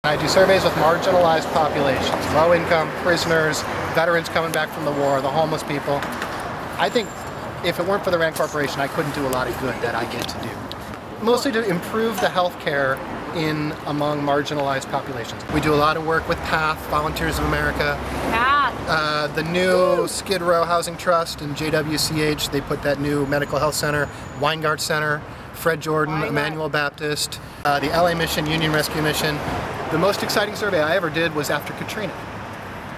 I do surveys with marginalized populations, low income, prisoners, veterans coming back from the war, the homeless people. I think if it weren't for the RAND Corporation, I couldn't do a lot of good that I get to do. Mostly to improve the health care among marginalized populations. We do a lot of work with PATH, Volunteers of America. PATH! The new Skid Row Housing Trust and JWCH, they put that new medical health center, Weingart Center, Fred Jordan, Emmanuel Baptist, the LA Mission, Union Rescue Mission. The most exciting survey I ever did was after Katrina.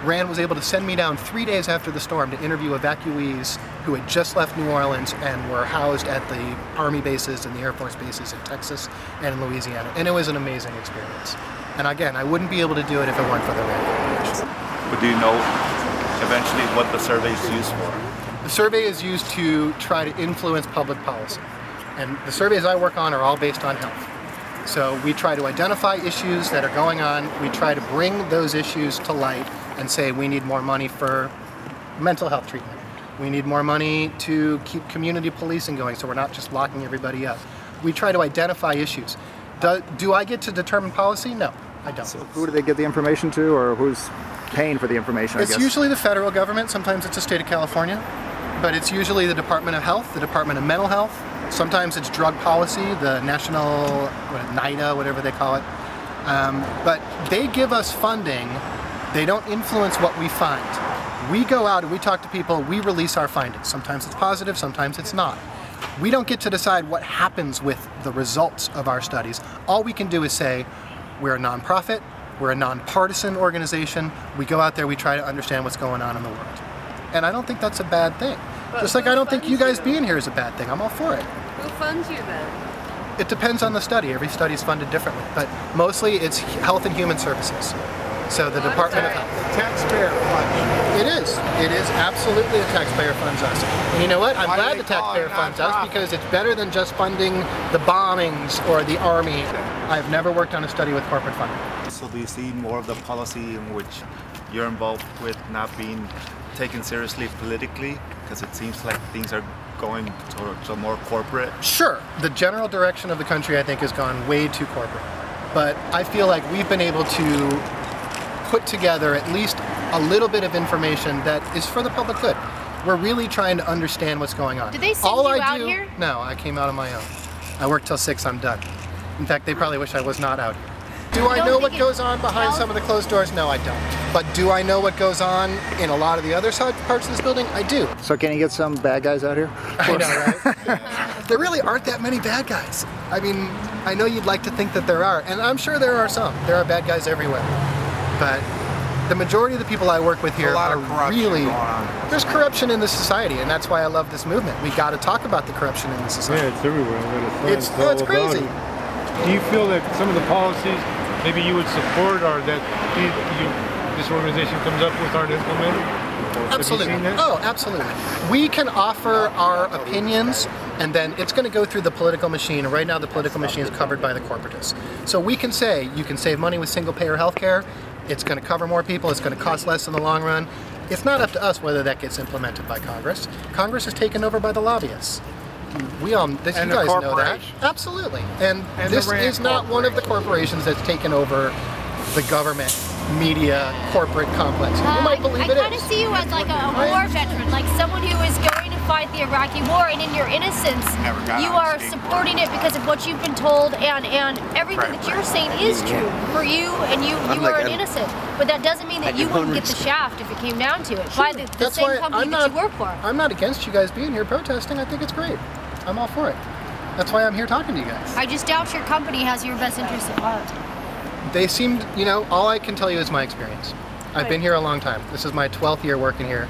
RAND was able to send me down 3 days after the storm to interview evacuees who had just left New Orleans and were housed at the Army bases and the Air Force bases in Texas and in Louisiana. And it was an amazing experience. And again, I wouldn't be able to do it if it weren't for the RAND Corporation. But do you know eventually what the survey is used for? The survey is used to try to influence public policy. And the surveys I work on are all based on health. So we try to identify issues that are going on. We try to bring those issues to light and say we need more money for mental health treatment. We need more money to keep community policing going so we're not just locking everybody up. We try to identify issues. Do I get to determine policy? No, I don't. So who do they give the information to, or who's paying for the information, I guess? It's usually the federal government. Sometimes it's the state of California. But it's usually the Department of Health, the Department of Mental Health. Sometimes it's drug policy, the national, NIDA, whatever they call it. But they give us funding. They don't influence what we find. We go out and we talk to people, we release our findings. Sometimes it's positive, sometimes it's not. We don't get to decide what happens with the results of our studies. All we can do is say, we're a nonprofit, we're a nonpartisan organization, we go out there, we try to understand what's going on in the world. And I don't think that's a bad thing. But just like I don't think you guys being here is a bad thing. I'm all for it. Who funds you then? It depends on the study. Every study is funded differently. But mostly it's Health and Human Services. So the Department of Health. The taxpayer funds. It is. It is absolutely the taxpayer funds us. And you know what? I'm glad the taxpayer funds us because it's better than just funding the bombings or the army. I've never worked on a study with corporate funding. So do you see more of the policy in which you're involved with not being taken seriously politically? Because it seems like things are going to more corporate. Sure. The general direction of the country, I think, has gone way too corporate. But I feel like we've been able to put together at least a little bit of information that is for the public good. We're really trying to understand what's going on. Did they send you out here? No, I came out on my own. I work till 6, I'm done. In fact, they probably wish I was not out here. Do I know what goes on behind some of the closed doors? No, I don't. But do I know what goes on in a lot of the other parts of this building? I do. So can you get some bad guys out here? I know, right? There really aren't that many bad guys. I mean, I know you'd like to think that there are, and I'm sure there are some. There are bad guys everywhere. But the majority of the people I work with here are really... There's corruption in this society, and that's why I love this movement. We got to talk about the corruption in this society. Yeah, it's everywhere. It's crazy. Do you feel that some of the policies maybe you would support or that this organization comes up with aren't implemented? Absolutely. Oh, absolutely. We can offer our opinions, and then it's going to go through the political machine. Right now, the political machine is covered by the corporatists. So we can say you can save money with single-payer healthcare. It's going to cover more people. It's going to cost less in the long run. It's not up to us whether that gets implemented by Congress. Congress is taken over by the lobbyists. You guys know that. Absolutely. And this is not one of the corporations that's taken over the government, media, corporate complex. You might believe it is. I kind of see you as like a war veteran, like someone who is going to fight the Iraqi war, and in your innocence, you are supporting it because of what you've been told, and everything that you're saying is true for you, and you are an innocent. But that doesn't mean that you wouldn't get the shaft if it came down to it by the same company that you work for. I'm not against you guys being here protesting. I think it's great. I'm all for it. That's why I'm here talking to you guys. I just doubt your company has your best interests at heart. They seemed, all I can tell you is my experience. I've been here a long time. This is my 12th year working here.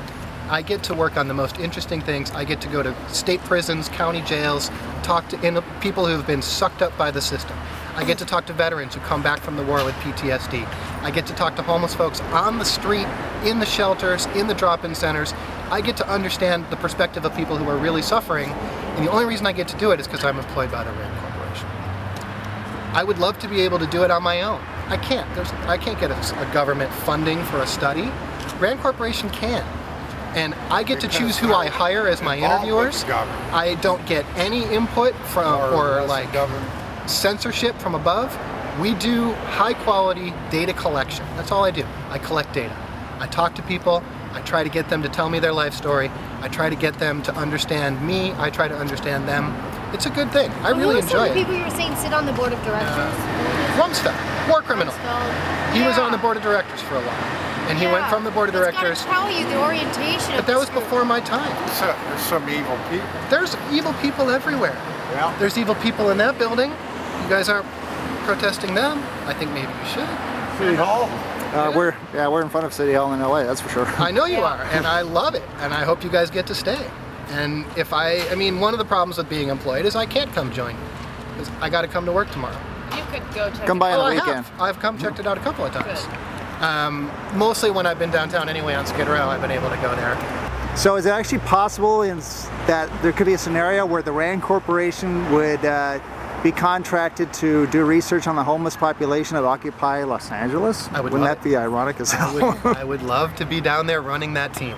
I get to work on the most interesting things. I get to go to state prisons, county jails, talk to people who have been sucked up by the system. I get to talk to veterans who come back from the war with PTSD. I get to talk to homeless folks on the street, in the shelters, in the drop-in centers. I get to understand the perspective of people who are really suffering, and the only reason I get to do it is because I'm employed by the RAND Corporation. I would love to be able to do it on my own. I can't. I can't get a government funding for a study. RAND Corporation can. And I get to choose who I hire as my interviewers. I don't get any input from or like censorship from above. We do high quality data collection. That's all I do. I collect data. I talk to people. I try to get them to tell me their life story. I try to get them to understand me. I try to understand them. It's a good thing. I really enjoy it. Who are some people you were saying sit on the board of directors? Rumsfeld, war criminal. He was on the board of directors for a while. And he went from the board of directors. It's got to tell you the orientation But that was before my time. There's some evil people. There's evil people everywhere. Yeah. There's evil people in that building. You guys aren't protesting them. I think maybe you should. City Hall? We're in front of City Hall in LA, that's for sure. I know you are, and I love it, and I hope you guys get to stay. And if I mean, one of the problems with being employed is I can't come join, because I got to come to work tomorrow. You could go check Come by on the I weekend. have. I've come checked it out a couple of times. Mostly when I've been downtown anyway on Skid Row, I've been able to go there. So is it actually possible that there could be a scenario where the RAND Corporation would be contracted to do research on the homeless population of Occupy Los Angeles? I would Wouldn't love that be ironic as hell? I would love to be down there running that team.